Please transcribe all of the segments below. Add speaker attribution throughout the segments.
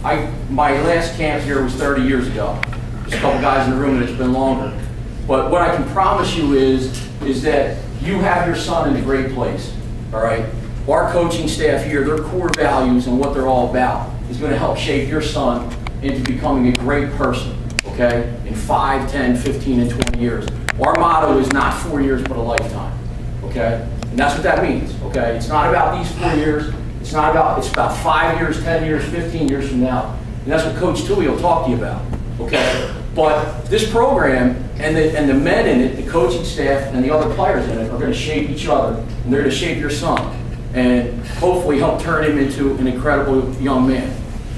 Speaker 1: My last camp here was 30 years ago. There's a couple guys in the room and it's been longer. But what I can promise you is that you have your son in a great place, all right? Our coaching staff here, their core values and what they're all about is going to help shape your son into becoming a great person, okay? In 5, 10, 15, and 20 years. Our motto is not 4 years, but a lifetime, okay? And that's what that means, okay? It's not about these 4 years. It's about 5 years, 10 years, 15 years from now. And that's what Coach Touhey will talk to you about, okay? But this program and the men in it, the coaching staff and the other players in it are going to shape each other, and they're going to shape your son and hopefully help turn him into an incredible young man.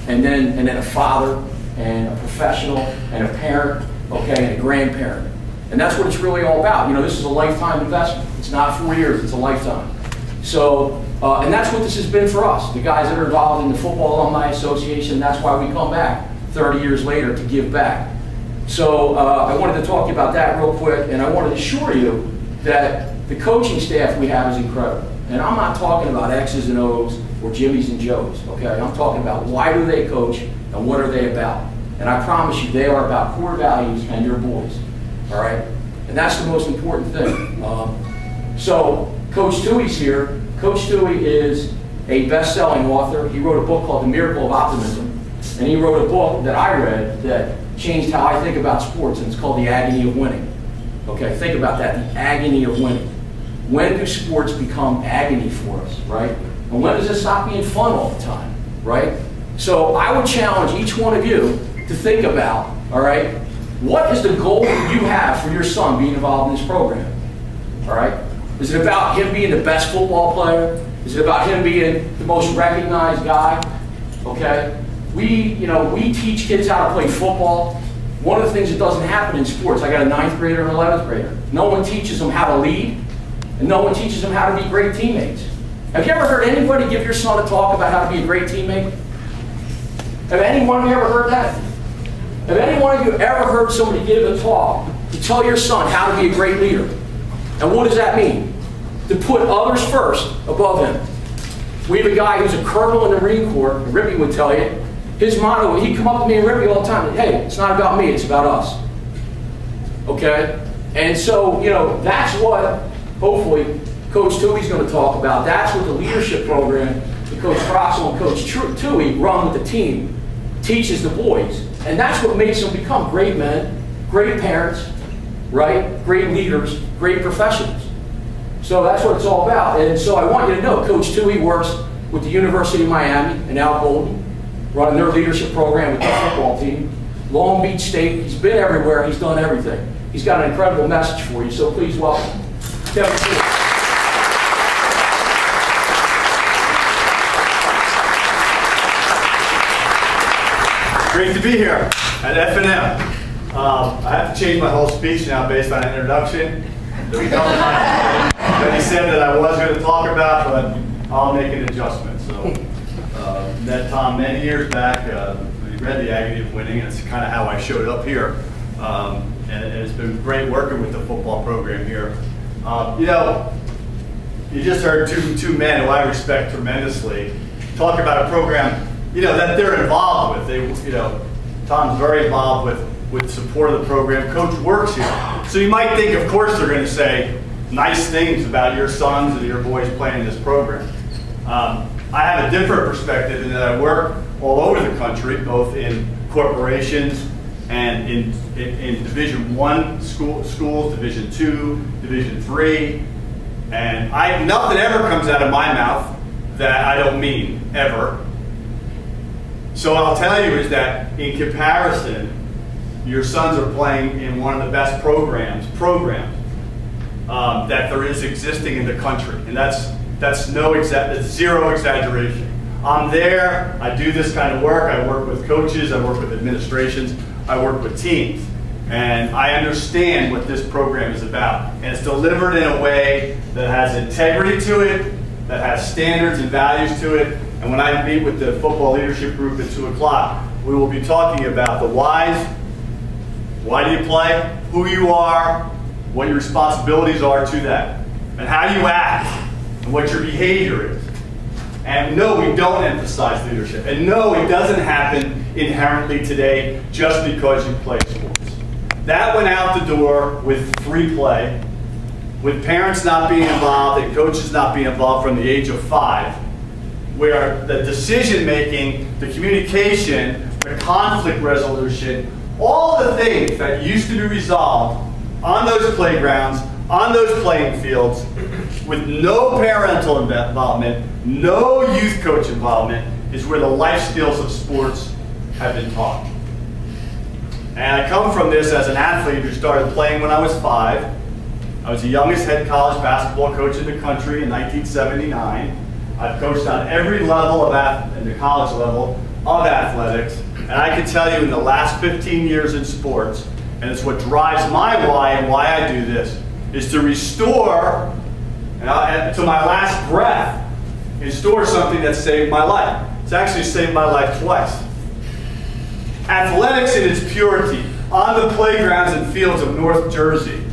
Speaker 1: And then a father and a professional and a parent, okay, and a grandparent. And that's what it's really all about. You know, this is a lifetime investment. It's not 4 years, it's a lifetime. So, and that's what this has been for us, the guys that are involved in the Football Alumni Association. That's why we come back 30 years later to give back. So I wanted to talk to you about that real quick, and I want to assure you that the coaching staff we have is incredible. And I'm not talking about X's and O's or Jimmy's and Joe's, okay? I'm talking about why do they coach and what are they about. And I promise you they are about core values and your boys, all right? And that's the most important thing. So Coach Touhey's here. Coach Touhey is a best-selling author. He wrote a book called The Miracle of Optimism. And he wrote a book that I read that changed how I think about sports, and it's called The Agony of Winning. Okay, think about that, the agony of winning. When do sports become agony for us, right? And when does it stop being fun all the time, right? So I would challenge each one of you to think about, all right, what is the goal that you have for your son being involved in this program, all right? Is it about him being the best football player? Is it about him being the most recognized guy, okay? We teach kids how to play football. One of the things that doesn't happen in sports, I got a 9th grader and an 11th grader. No one teaches them how to lead, and no one teaches them how to be great teammates. Have you ever heard anybody give your son a talk about how to be a great teammate? Have any one of you ever heard that? Have any one of you ever heard somebody give a talk to tell your son how to be a great leader? And what does that mean? To put others first above him. We have a guy who's a colonel in the Marine Corps, Rippy would tell you. His motto, he'd come up to me and Rippy all the time, hey, it's not about me, it's about us. Okay? And so, you know, that's what, hopefully, Coach Touhey's going to talk about. That's what the leadership program that Coach Troxel and Coach Touhey run with the team teaches the boys. And that's what makes them become great men, great parents, right? Great leaders, great professionals. So that's what it's all about. And so I want you to know, Coach Touhey works with the University of Miami and Al Golden, running their leadership program with the football team. Long Beach State, he's been everywhere, he's done everything. He's got an incredible message for you, so please welcome Kevin Touhey.
Speaker 2: Great to be here at F&M. I have to change my whole speech now based on an introduction that he said that I was going to talk about, but I'll make an adjustment. So, met Tom many years back. We read The Agony of Winning, and it's kind of how I showed up here. And it's been great working with the football program here. You know, you just heard two men who I respect tremendously talk about a program, you know, that they're involved with. They, you know, Tom's very involved with support of the program. Coach works here. So you might think, of course, they're going to say nice things about your sons and your boys playing in this program. I have a different perspective in that I work all over the country, both in corporations and in Division I schools, Division II, Division III, and nothing ever comes out of my mouth that I don't mean, ever. So what I'll tell you is that in comparison, your sons are playing in one of the best programs that there is existing in the country, and that's zero exaggeration. I'm there, I do this kind of work, I work with coaches, I work with administrations, I work with teams, and I understand what this program is about. And it's delivered in a way that has integrity to it, that has standards and values to it. And when I meet with the football leadership group at 2 o'clock, we will be talking about the whys. Why do you play? Who you are, what your responsibilities are to that, and how you act, and what your behavior is. And no, we don't emphasize leadership. And no, it doesn't happen inherently today just because you play sports. That went out the door with free play, with parents not being involved and coaches not being involved from the age of 5, where the decision making, the communication, the conflict resolution, all the things that used to be resolved on those playgrounds, on those playing fields, with no parental involvement, no youth coach involvement, is where the life skills of sports have been taught. And I come from this as an athlete who started playing when I was 5. I was the youngest head college basketball coach in the country in 1979. I've coached on every level of in the college level of athletics. And I can tell you in the last 15 years in sports, and it's what drives my why and why I do this, is to restore, and to my last breath, restore something that saved my life. It's actually saved my life twice. Athletics in its purity, on the playgrounds and fields of North Jersey.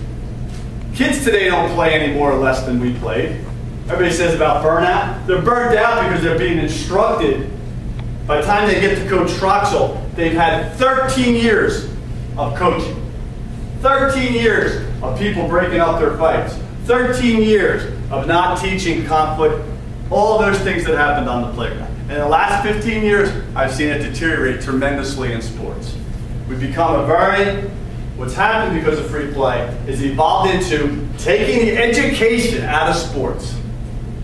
Speaker 2: Kids today don't play any more or less than we played. Everybody says about burnout. They're burnt out because they're being instructed. By the time they get to Coach Troxel, they've had 13 years of coaching. 13 years of people breaking up their fights. 13 years of not teaching conflict, all those things that happened on the playground. And in the last 15 years, I've seen it deteriorate tremendously in sports. We've become what's happened because of free play is evolved into taking the education out of sports.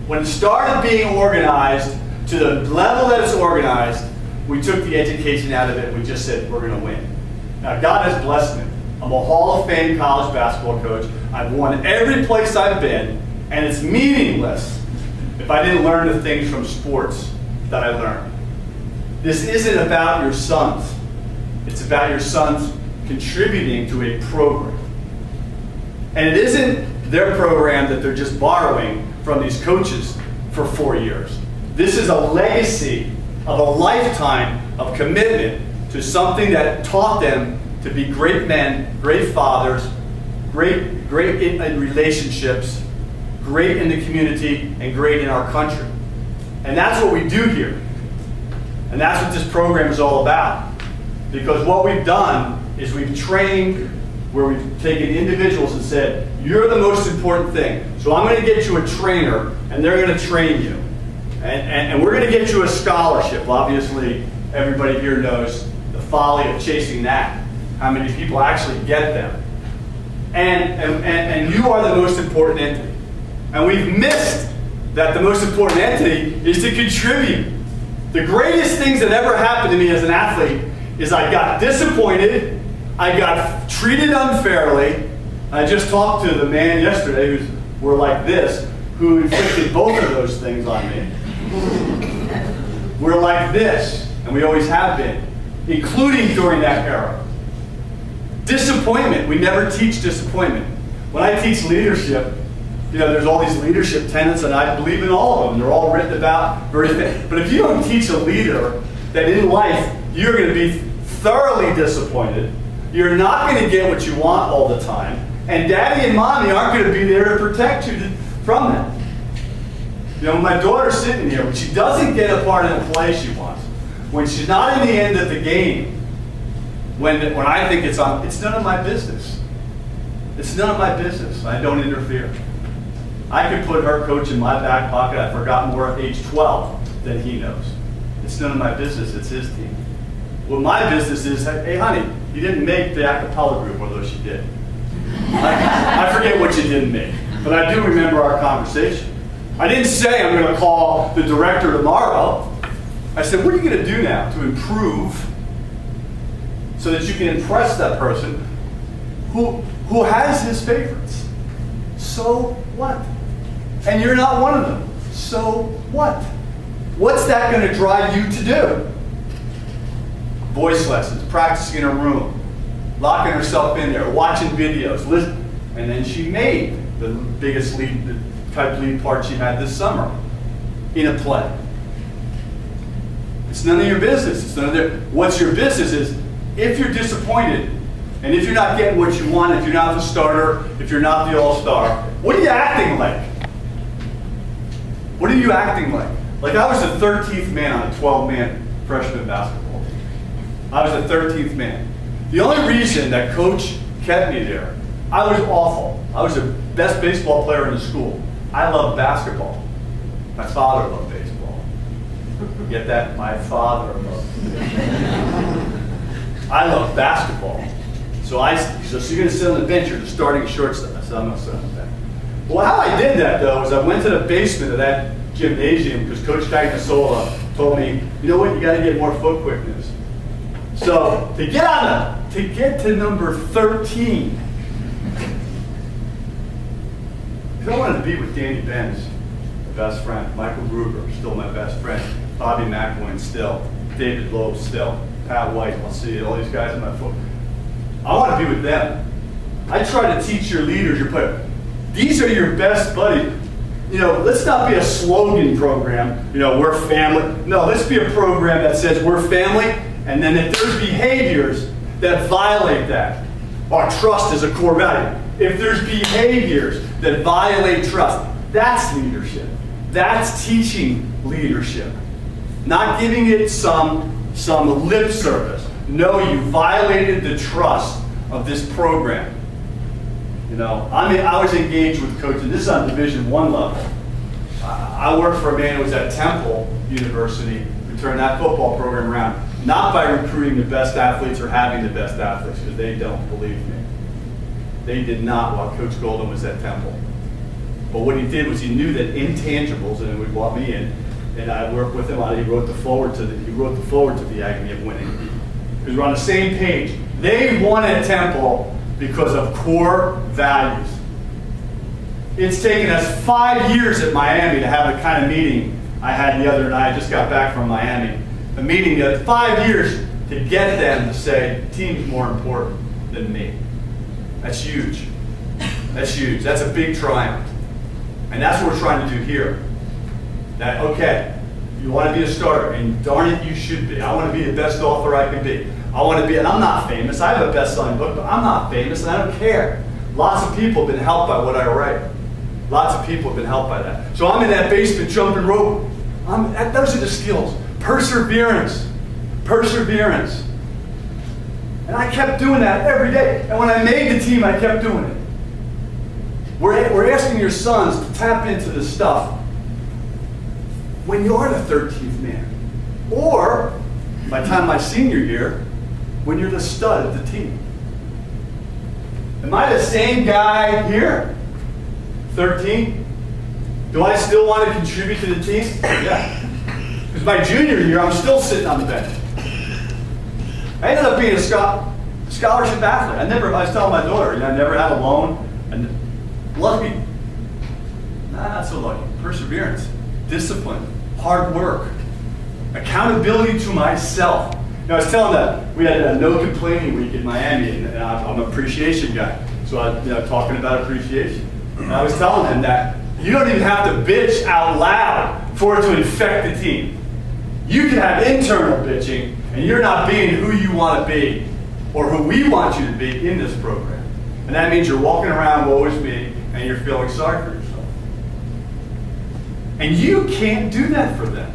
Speaker 2: When it started being organized to the level that it's organized, we took the education out of it and we just said, we're going to win. Now, God has blessed me. I'm a Hall of Fame college basketball coach. I've won every place I've been, and it's meaningless if I didn't learn the things from sports that I learned. This isn't about your sons. It's about your sons contributing to a program. And it isn't their program that they're just borrowing from these coaches for 4 years. This is a legacy of a lifetime of commitment to something that taught them to be great men, great fathers, great in relationships, great in the community, and great in our country. And that's what we do here. And that's what this program is all about. Because what we've done is we've trained where we've taken individuals and said, you're the most important thing. So I'm going to get you a trainer, and they're going to train you. And we're going to get you a scholarship. Obviously, everybody here knows the folly of chasing that. How many people actually get them. And you are the most important entity. And we've missed that the most important entity is to contribute. The greatest things that ever happened to me as an athlete is I got disappointed, I got treated unfairly. I just talked to the man yesterday who were like this, who inflicted both of those things on me. We're like this, and we always have been, including during that era. Disappointment, we never teach disappointment. When I teach leadership, you know, there's all these leadership tenets, and I believe in all of them. They're all written about very things. But if you don't teach a leader that in life you're going to be thoroughly disappointed, you're not going to get what you want all the time, and daddy and mommy aren't going to be there to protect you from that. You know, my daughter's sitting here, when she doesn't get a part in the play she wants, when she's not in the end of the game, when I think it's on, it's none of my business. It's none of my business. I don't interfere. I could put her coach in my back pocket. I forgot more at age 12 than he knows. It's none of my business. It's his team. Well, my business is, hey, honey, you didn't make the a cappella group, although she did. I forget what you didn't make, but I do remember our conversation. I didn't say I'm going to call the director tomorrow. I said, what are you going to do now to improve so that you can impress that person who has his favorites? So what? And you're not one of them. So what? What's that going to drive you to do? Voice lessons, practicing in a room, locking herself in there, watching videos, listening. And then she made the biggest type lead part she had this summer in a play. It's none of your business. It's none of their. What's your business is if you're disappointed and if you're not getting what you want, if you're not the starter, if you're not the all-star, what are you acting like? What are you acting like? Like I was the 13th man on a 12-man freshman basketball team. I was the 13th man. The only reason that coach kept me there, I was awful. I was the best baseball player in the school. I loved basketball. My father loved baseball. Get that? My father loved baseball. I love basketball. So you're going to sit on the bench, you're the starting shortstop. I said, I'm going to sit on the bench. Well, how I did that, though, is I went to the basement of that gymnasium because Coach Cagnasola told me, you know what, you got to get more foot quickness. So to get to number 13, because I wanted to be with Danny Benz, my best friend, Michael Gruber, still my best friend, Bobby McElwain, still, David Loeb, still, Pat White, I'll see it, all these guys in my foot. I want to be with them. I try to teach your leaders, your players. These are your best buddies. You know, let's not be a slogan program, you know, we're family. No, let's be a program that says we're family, and then if there's behaviors that violate that, our trust is a core value. If there's behaviors that violate trust, that's leadership. That's teaching leadership. Not giving it some lip service. No, you violated the trust of this program. You know, I was engaged with coaches. This is on Division I level. I worked for a man who was at Temple University who turned that football program around, not by recruiting the best athletes or having the best athletes, because they don't, believe me. They did not while Coach Golden was at Temple. But what he did was he knew that intangibles, and he brought me in, and I worked with him on it. He wrote the forward to the agony of winning. Because we're on the same page. They won at Temple because of core values. It's taken us 5 years at Miami to have the kind of meeting I had the other night. I just got back from Miami. A meeting that 5 years to get them to say, team's more important than me. That's huge. That's huge. That's a big triumph. And that's what we're trying to do here. That, okay, you want to be a starter, and darn it, you should be. I want to be the best author I can be. I want to be, and I'm not famous. I have a best-selling book, but I'm not famous, and I don't care. Lots of people have been helped by what I write. Lots of people have been helped by that. So I'm in that basement jumping rope. Those are the skills. Perseverance. Perseverance. And I kept doing that every day. And when I made the team, I kept doing it. We're asking your sons to tap into this stuff when you are the 13th man. Or, by the time my senior year, when you're the stud of the team. Am I the same guy here? 13? Do I still want to contribute to the team? Yeah. Because my junior year, I'm still sitting on the bench. I ended up being a scholarship athlete. I was telling my daughter, I never had a loan. And lucky, not so lucky. Perseverance, discipline, hard work, accountability to myself. I was telling them, we had a no complaining week in Miami, and I'm an appreciation guy. So I was talking about appreciation. And I was telling them that you don't even have to bitch out loud for it to infect the team. You can have internal bitching, and you're not being who you want to be, or who we want you to be in this program. And that means you're walking around, woe is me, and you're feeling sorry for yourself. And you can't do that for them.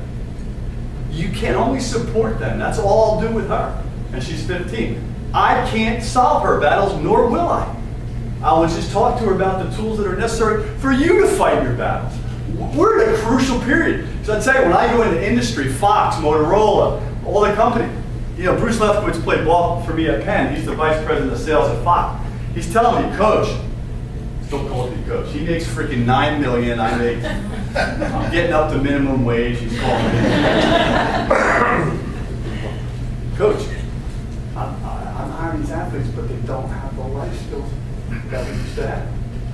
Speaker 2: You can only support them. That's all I'll do with her. And she's 15. I can't solve her battles, nor will I. I will just talk to her about the tools that are necessary for you to fight your battles. We're at a crucial period. So I'd say when I go into industry, Fox, Motorola, all the company, you know, Bruce Lefkowitz played ball for me at Penn. He's the vice president of sales at Fox. He's telling me, Coach, still calls me Coach. He makes freaking $9 million. I'm getting up to minimum wage. He's calling me. Coach, I'm hiring these athletes, but they don't have the life skills that we used to have.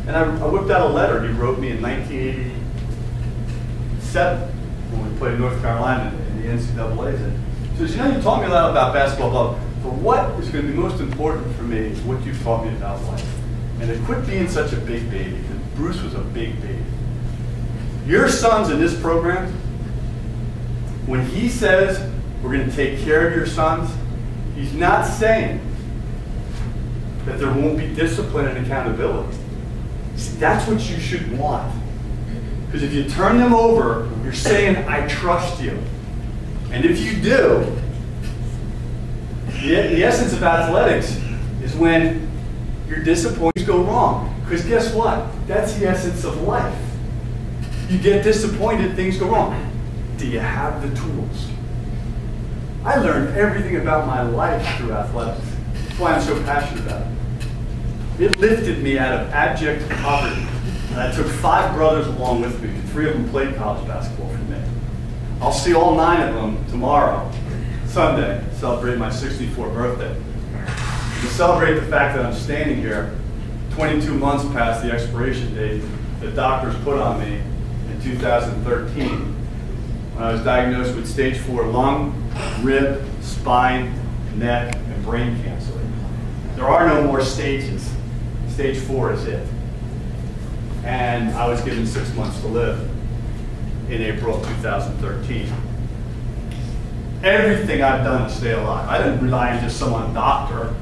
Speaker 2: And I whipped out a letter he wrote me in 1987 when we played North Carolina in the NCAA's. He says, you know, you taught me a lot about basketball, but what is going to be most important for me is what you've taught me about life. And to quit being such a big baby, because Bruce was a big baby. Your sons in this program, when he says we're going to take care of your sons, he's not saying that there won't be discipline and accountability. See, that's what you should want. Because if you turn them over, you're saying, I trust you. And if you do, the essence of athletics is when your disappointments go wrong. Because guess what? That's the essence of life. You get disappointed, things go wrong. Do you have the tools? I learned everything about my life through athletics. That's why I'm so passionate about it. It lifted me out of abject poverty. And I took 5 brothers along with me. 3 of them played college basketball for me. I'll see all 9 of them tomorrow, Sunday, celebrate my 64th birthday. To celebrate the fact that I'm standing here 22 months past the expiration date the doctors put on me in 2013 when I was diagnosed with stage 4 lung, rib, spine, neck, and brain cancer. There are no more stages. Stage 4 is it. And I was given 6 months to live in April of 2013. Everything I've done to stay alive. I didn't rely on just some doctor.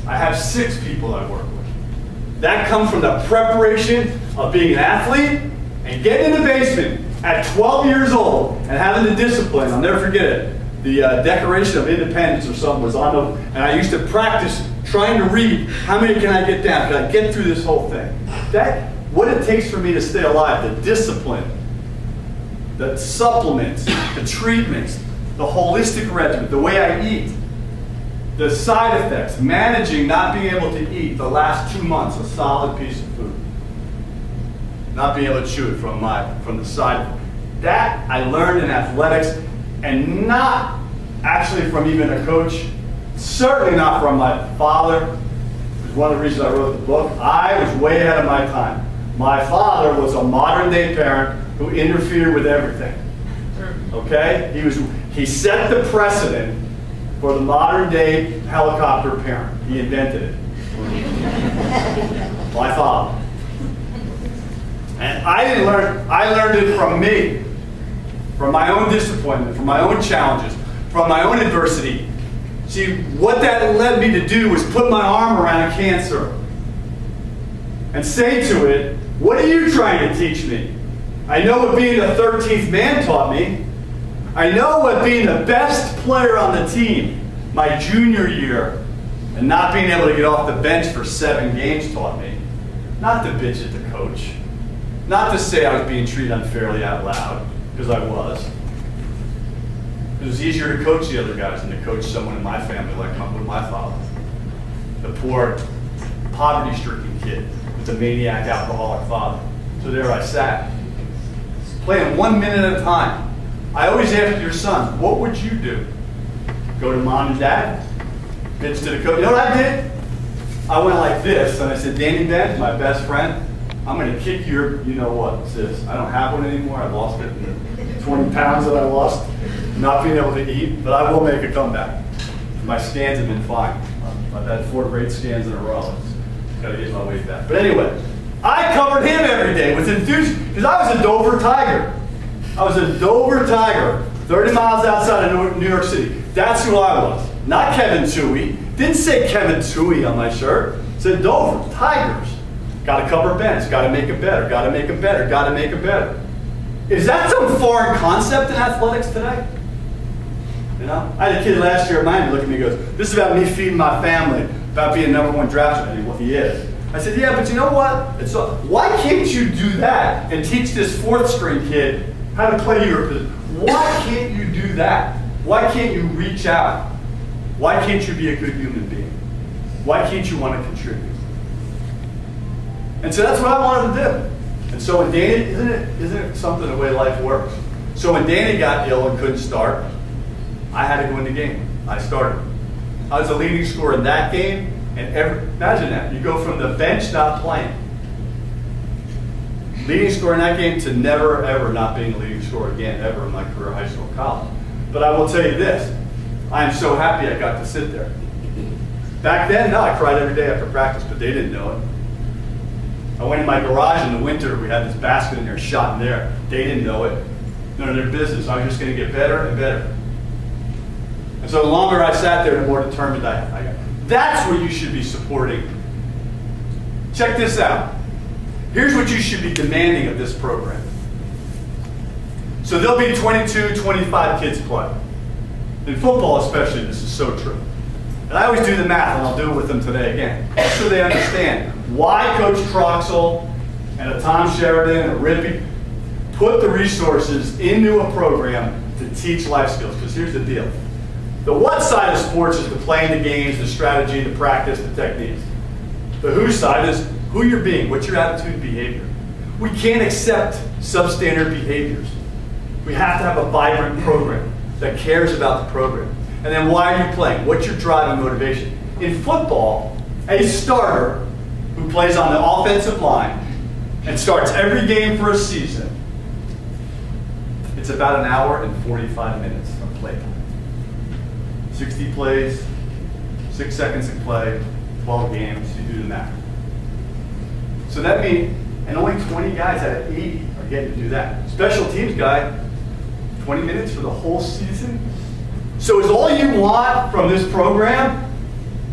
Speaker 2: I have 6 people I work with. That comes from the preparation of being an athlete and getting in the basement at 12 years old and having the discipline. I'll never forget it. The Declaration of Independence or something was on the, and I used to practice trying to read, how many can I get down? Can I get through this whole thing? What it takes for me to stay alive, the discipline, the supplements, the treatments, the holistic regimen, the way I eat, the side effects, managing not being able to eat the last 2 months a solid piece of food, not being able to chew it from the side. That I learned in athletics, and not actually from even a coach, certainly not from my father. It was one of the reasons I wrote the book. I was way ahead of my time. My father was a modern day parent who interfered with everything. Okay? He set the precedent for the modern day helicopter parent. He invented it. My father. And I didn't learn, I learned it from me, from my own disappointment, from my own challenges, from my own adversity. See, what that led me to do was put my arm around cancer and say to it, what are you trying to teach me? I know what being the 13th man taught me. I know what being the best player on the team my junior year and not being able to get off the bench for 7 games taught me. Not to bitch at the coach. Not to say I was being treated unfairly out loud, because I was. It was easier to coach the other guys than to coach someone in my family like my father. The poor, poverty-stricken kid with a maniac alcoholic father. So there I sat, playing 1 minute at a time. I always asked your son, what would you do? Go to mom and dad? Bitch to the coach. You know what I did? I went like this, and I said, Danny Ben, my best friend, I'm going to kick your, you know what, sis. I don't have one anymore. I lost it in the 20 pounds that I lost, not being able to eat, but I will make a comeback. My scans have been fine. I've had 4 great scans in a row. Got to get my weight back. But anyway, I covered him every day with enthusiasm, because I was a Dover Tiger. I was a Dover Tiger, 30 miles outside of New York City. That's who I was. Not Kevin Touhey. Didn't say Kevin Touhey on my shirt. It said Dover, Tigers. Got to cover Ben's, got to make it better, got to make it better, got to make it better. Is that some foreign concept in athletics today? You know? I had a kid last year at Miami look at me and goes, this is about me feeding my family, about being #1 draft pick. Well, he is. I said, yeah, but you know what? Why can't you do that and teach this 4th string kid how to play your position? Why can't you do that? Why can't you reach out? Why can't you be a good human being? Why can't you want to contribute? And so that's what I wanted to do. And so when Danny, isn't it something the way life works? So when Danny got ill and couldn't start, I had to go in the game. I started. I was a leading scorer in that game, and imagine that. You go from the bench not playing, leading scorer in that game, to never ever not being a leading scorer again ever in my career, high school, college. But I will tell you this, I am so happy I got to sit there. Back then, no, I cried every day after practice, but they didn't know it. I went in my garage in the winter, we had this basket in there, shot in there. They didn't know it. None of their business. I was just going to get better and better. And so the longer I sat there, the more determined I got. That's what you should be supporting. Check this out. Here's what you should be demanding of this program. So there'll be 22, 25 kids play. In football especially, this is so true. And I always do the math, and I'll do it with them today again, so they understand why Coach Troxel and a Tom Sheridan and a Rippey put the resources into a program to teach life skills. Because here's the deal. The what side of sports is the playing the games, the strategy, the practice, the techniques. The who side is who you're being, what's your attitude and behavior. We can't accept substandard behaviors. We have to have a vibrant program that cares about the program. And then why are you playing? What's your drive and motivation? In football, a starter who plays on the offensive line and starts every game for a season, it's about an hour and 45 minutes of play time. 60 plays, 6 seconds of play, 12 games, you do the math. So that means, and only 20 guys out of 80 are getting to do that. Special teams guy, 20 minutes for the whole season? So is all you want from this program?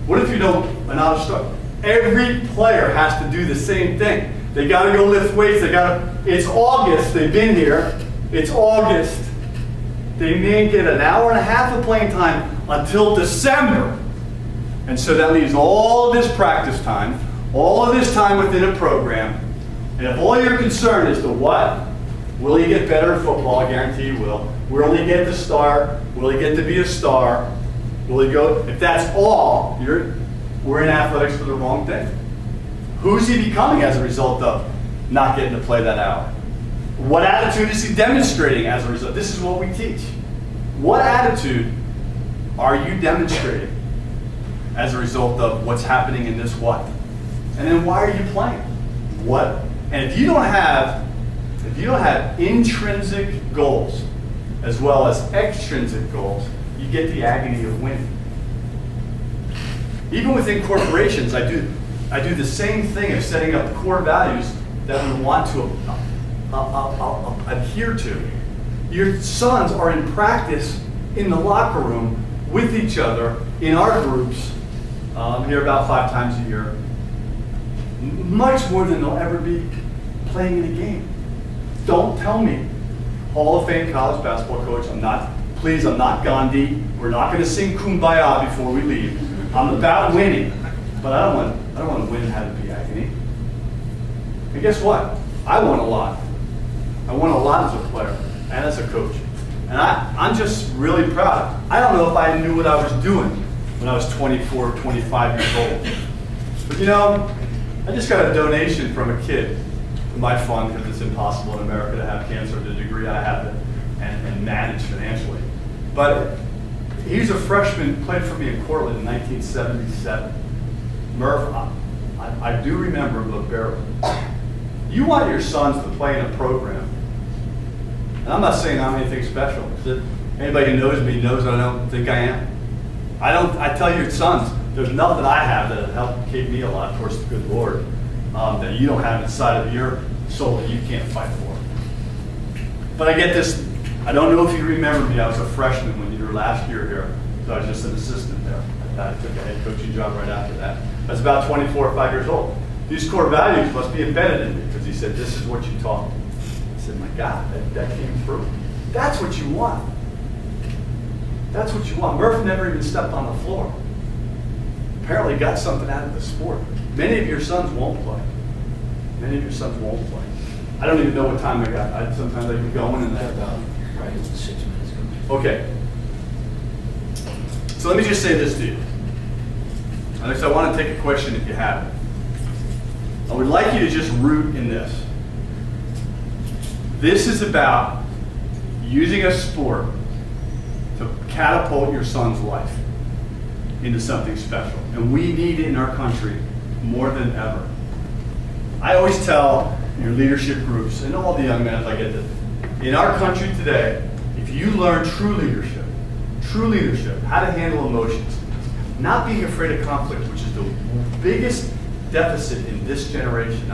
Speaker 2: What if you don't, another start? Every player has to do the same thing. They gotta go lift weights, it's August, they've been here, it's August. They may get an hour and a half of playing time until December. And so that leaves all of this practice time, all of this time within a program. And if all you're concerned is the what, will he get better at football? I guarantee you will. Will he get to start? Will he get to be a star? Will he go? If that's all, we're in athletics for the wrong thing. Who's he becoming as a result of not getting to play that hour? What attitude is he demonstrating as a result? This is what we teach. What attitude are you demonstrating as a result of what's happening in this what? And then why are you playing? What? And if you don't have intrinsic goals as well as extrinsic goals, you get the agony of winning. Even within corporations, I do the same thing of setting up core values that we want to adhere to. Your sons are in practice in the locker room with each other in our groups here about 5 times a year, much more than they'll ever be playing in a game. Don't tell me, Hall of Fame college basketball coach, I'm not Gandhi. We're not going to sing Kumbaya before we leave. I'm about winning, but I don't want to win and have it be agony. And guess what? I won a lot. I won a lot as a player and as a coach. And I'm just really proud. I don't know if I knew what I was doing when I was 24 or 25 years old. But you know, I just got a donation from a kid to my fund because it's impossible in America to have cancer to the degree I have it and manage financially. But he's a freshman, played for me in Cortland in 1977. Murph, I do remember him, but barely. You want your sons to play in a program. And I'm not saying I'm anything special. Anybody who knows me knows I don't think I am. I tell your sons, there's nothing I have that helped keep me alive, of course, the good Lord, that you don't have inside of your soul that you can't fight for. But I get this, I don't know if you remember me, I was a freshman when you were last year here, so I was just an assistant there. I took a head coaching job right after that. I was about 24 or 5 years old. These core values must be embedded in me, because he said, this is what you taught me. I said, my God, that came through. That's what you want. That's what you want. Murph never even stepped on the floor. Apparently got something out of the sport. Many of your sons won't play. Many of your sons won't play. I don't even know what time I got. Sometimes I can go in and that.
Speaker 1: Right, it's 6 minutes.
Speaker 2: Okay. So let me just say this to you. Alex, I want to take a question if you have it. I would like you to just root in this. This is about using a sport to catapult your son's life into something special. And we need it in our country more than ever. I always tell your leadership groups and all the young men, if I get this, in our country today, if you learn true leadership, how to handle emotions, not being afraid of conflict, which is the biggest deficit in this generation.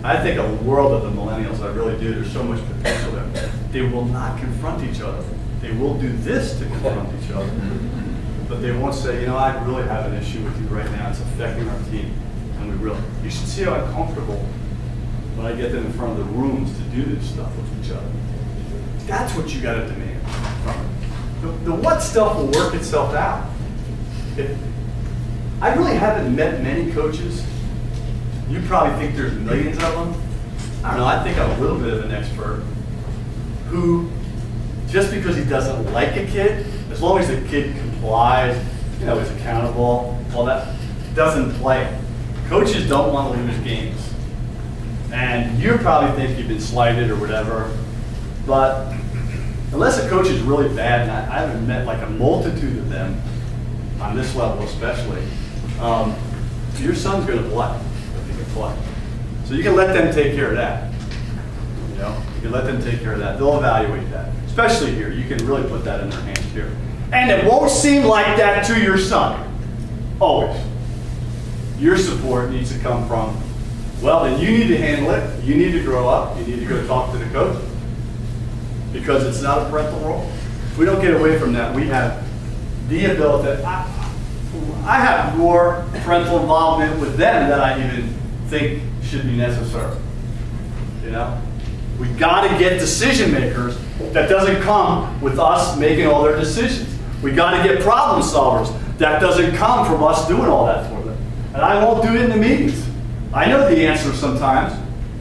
Speaker 2: I think a world of the millennials, I really do. There's so much potential there. They will not confront each other. They will do this to confront each other. But they won't say, you know, I really have an issue with you right now. It's affecting our team. And we really, you should see how I'm comfortable when I get them in front of the rooms to do this stuff with each other. That's what you got to demand from it. The what stuff will work itself out. I really haven't met many coaches. You probably think there's millions of them. I don't know, I think I'm a little bit of an expert who, just because he doesn't like a kid, as long as the kid complies, you know, is accountable, all that, doesn't play. Coaches don't want to lose games. And you probably think you've been slighted or whatever, but unless a coach is really bad, and I haven't met like a multitude of them, on this level especially, your son's going to play if he can play. So you can let them take care of that. You know, you can let them take care of that. They'll evaluate that, especially here. You can really put that in their hands here. And it won't seem like that to your son, always. Your support needs to come from, well, then you need to handle it. You need to grow up. You need to go talk to the coach because it's not a parental role. If we don't get away from that, we have the ability. I have more parental involvement with them than I even think should be necessary. You know, we got to get decision makers. That doesn't come with us making all their decisions. We got to get problem solvers. That doesn't come from us doing all that for them. And I won't do it in the meetings. I know the answer sometimes,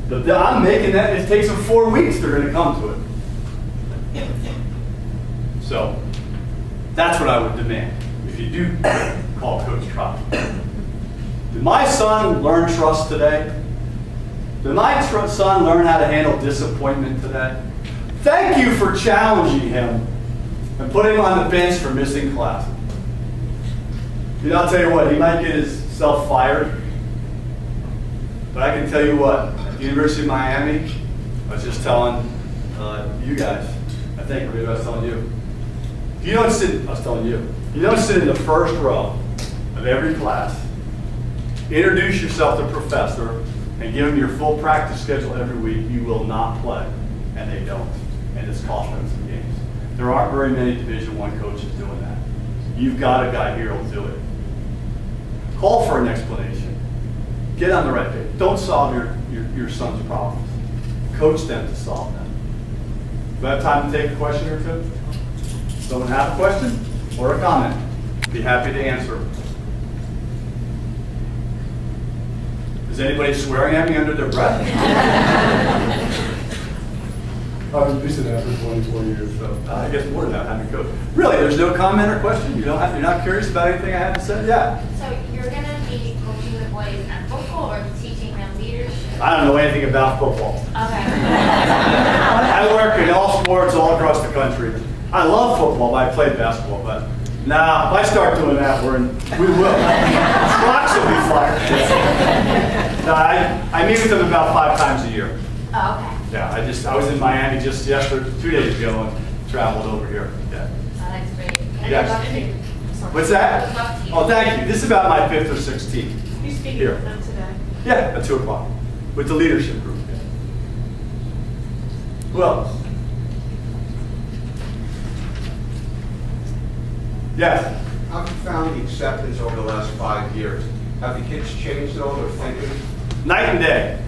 Speaker 2: but I'm making that. It takes them 4 weeks. They're going to come to it. So that's what I would demand if you do call Coach Trot. Did my son learn trust today? Did my son learn how to handle disappointment today? Thank you for challenging him and putting him on the bench for missing class. You know, I'll tell you what, he might get himself fired, but I can tell you what, at the University of Miami, I was just telling you guys, I think, or maybe I was telling you, if you don't sit, I was telling you, you don't sit in the first row of every class, introduce yourself to a professor, and give them your full practice schedule every week, you will not play. And they don't. And it's costing them some games. There aren't very many Division I coaches doing that. You've got a guy here who'll do it. Call for an explanation. Get on the right page. Don't solve your son's problems. Coach them to solve them. Do I have time to take a question or two? Someone have a question or a comment? Be happy to answer. Is anybody swearing at me under their breath?
Speaker 3: I've been preaching that for 24 years, so.
Speaker 2: I guess more than that, having coached. Really, there's no comment or question? You're not curious about anything I haven't said? Yeah.
Speaker 4: So you're going to be coaching the boys at football or teaching them leadership?
Speaker 2: I don't know anything about football.
Speaker 4: Okay.
Speaker 2: I work in all sports all across the country. I love football, but I played basketball, but nah, if I start doing that, we will. Rocks will be fired. No, I meet with them about 5 times a year.
Speaker 4: Oh, okay.
Speaker 2: Yeah, I was in Miami just 2 days ago and traveled over here. Yeah.
Speaker 4: Oh, that's great. And
Speaker 2: Yes. What's that? Oh, thank you. This is about my 5th or 6th team.
Speaker 5: You speaking
Speaker 2: Here.
Speaker 5: with them today?
Speaker 2: Yeah, at 2 o'clock with the leadership group. Yeah. Who else? Yes.
Speaker 6: How have you found the acceptance over the last 5 years? Have the kids changed at all their thinking?
Speaker 2: Night and day.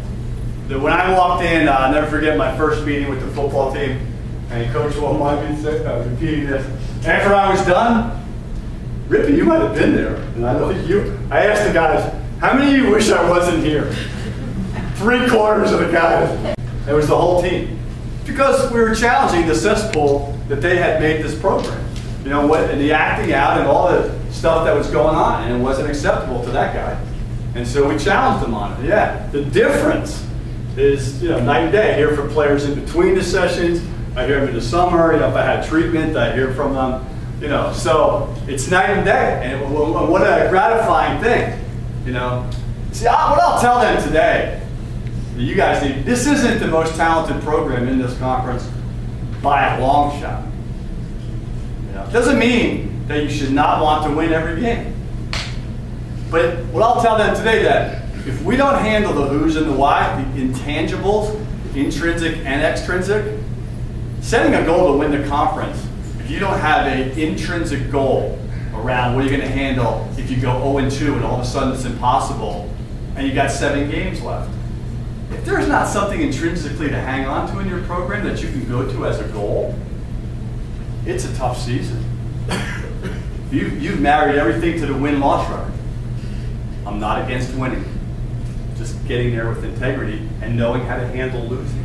Speaker 2: When I walked in, I'll never forget my first meeting with the football team, and Coach won't mind me repeating this. After I was done, Rippy, you might have been there, and I don't think you. I asked the guys, how many of you wish I wasn't here? 3/4 of the guys. It was the whole team. Because we were challenging the cesspool that they had made this program. You know what, and the acting out and all the stuff that was going on, and it wasn't acceptable to that guy. And so we challenged them on it. Yeah, the difference is, night and day. I hear from players in between the sessions. I hear them in the summer. If I had treatment, I hear from them. So it's night and day. And what a gratifying thing. See, what I'll tell them today, you guys need, this isn't the most talented program in this conference by a long shot. Doesn't mean that you should not want to win every game. But what I'll tell them today, that if we don't handle the who's and the why, the intangibles, intrinsic and extrinsic, setting a goal to win the conference, if you don't have an intrinsic goal around what you're going to handle if you go 0-2 and all of a sudden it's impossible and you got 7 games left, if there's not something intrinsically to hang on to in your program that you can go to as a goal, it's a tough season. You've married everything to the win-loss record. I'm not against winning. Just getting there with integrity and knowing how to handle losing.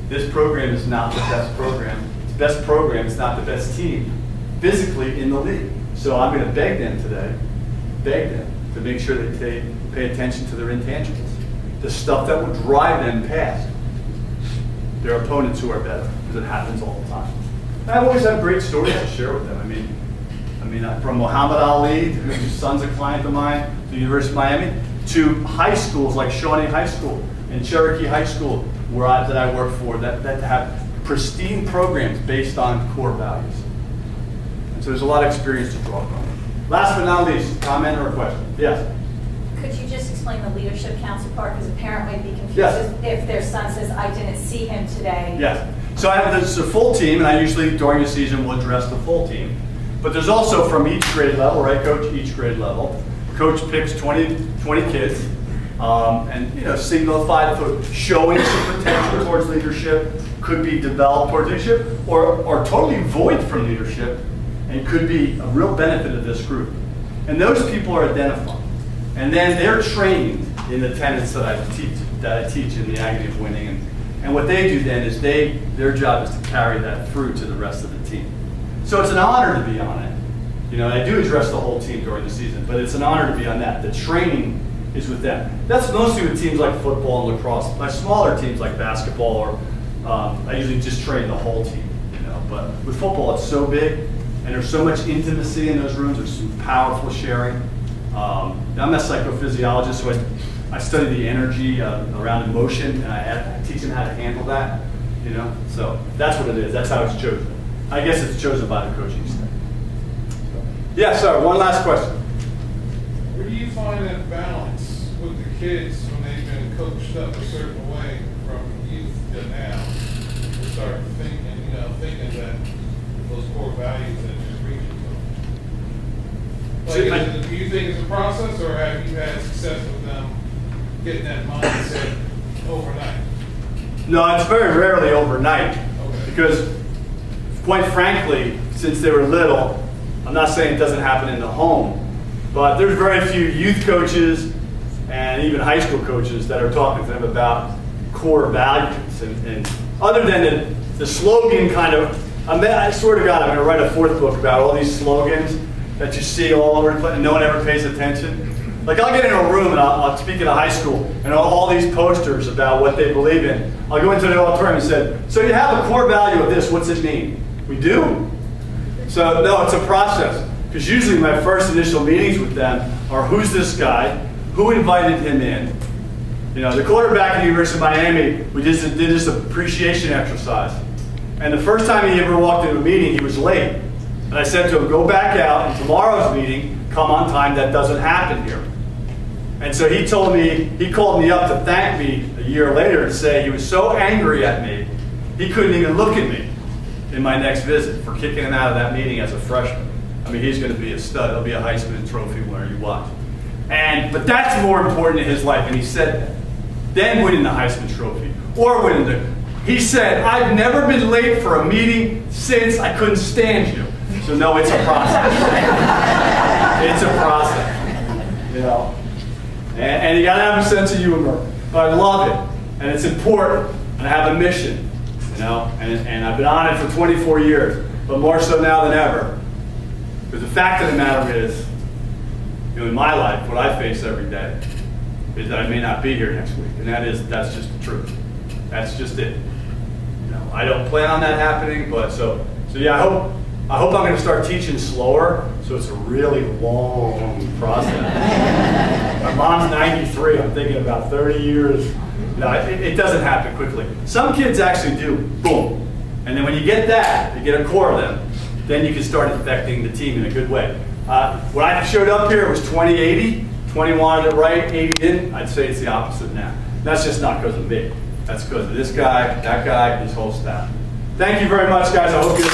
Speaker 2: This program is not the best program. It's the best program, it's not the best team physically in the league. So I'm going to beg them today, to make sure that they pay attention to their intangibles. The stuff that will drive them past their opponents who are better, because it happens all the time. And I've always had great stories to share with them. I mean, from Muhammad Ali, whose son's a client of mine, to the University of Miami, to high schools like Shawnee High School and Cherokee High School, that I work for, that have pristine programs based on core values. And so there's a lot of experience to draw from. Last but not least, comment or question? Yes?
Speaker 5: Could you just explain the leadership council part? Because a parent might be confused
Speaker 2: Yes.
Speaker 5: if their son says, I didn't see him today.
Speaker 2: Yes. So I have this a full team, and I usually, during the season, will address the full team. But there's also from each grade level, right, Coach? Each grade level. Coach picks 20 kids, and signify showing some potential towards leadership, could be developed towards leadership, or totally void from leadership, and could be a real benefit of this group. And those people are identified. And then they're trained in the tenets that I teach in the agony of winning. And what they do then is their job is to carry that through to the rest of the team. So it's an honor to be on it. I do address the whole team during the season, but it's an honor to be on that. The training is with them. That's mostly with teams like football and lacrosse. My smaller teams like basketball, or I usually just train the whole team. But with football, it's so big, and there's so much intimacy in those rooms. There's some powerful sharing. I'm a psychophysiologist, so I study the energy around emotion, and I teach them how to handle that. So that's what it is. That's how it's chosen. I guess it's chosen by the coaching staff. Yes, sir. One last question.
Speaker 7: Where do you find that balance with the kids when they've been coached up a certain way from youth to now? To start thinking that those core values that you're reaching for. Do you think it's a process, or have you had success with them getting that mindset overnight?
Speaker 2: No, it's very rarely overnight.
Speaker 7: Okay.
Speaker 2: Because, quite frankly, since they were little, I'm not saying it doesn't happen in the home, but there's very few youth coaches and even high school coaches that are talking to them about core values. And other than the slogan kind of, I swear to God, I'm going to write a fourth book about all these slogans that you see all over the place and no one ever pays attention. Like, I'll get in a room and I'll speak at a high school, and all these posters about what they believe in. I'll go into the auditorium and say, so you have a core value of this, what's it mean? We do. So no, it's a process. Because usually my first initial meetings with them are, who's this guy? Who invited him in? The quarterback at the University of Miami, we did this appreciation exercise. And the first time he ever walked into a meeting, he was late. And I said to him, go back out, and tomorrow's meeting, come on time. That doesn't happen here. And so he called me up to thank me a year later and say he was so angry at me, he couldn't even look at me in my next visit for kicking him out of that meeting as a freshman. I mean, he's going to be a stud. He'll be a Heisman Trophy winner, you watch. But that's more important in his life, and he said that. Then winning the Heisman Trophy, or winning he said, I've never been late for a meeting since I couldn't stand you. So no, it's a process. It's a process. And you got to have a sense of humor. But I love it, and it's important, and I have a mission, and I've been on it for 24 years, but more so now than ever. Because the fact of the matter is, in my life, what I face every day is that I may not be here next week, and that's just the truth. That's just it. I don't plan on that happening, but so yeah, I hope I'm going to start teaching slower, so it's a really long process. My mom's 93. I'm thinking about 30 years. It doesn't happen quickly. Some kids actually do, boom. And then when you get that, you get a core of them, then you can start affecting the team in a good way. When I showed up here, it was 20-80. 20 wanted it right, 80 didn't. I'd say it's the opposite now. That's just not because of me. That's because of this guy, that guy, his whole staff. Thank you very much, guys. I hope you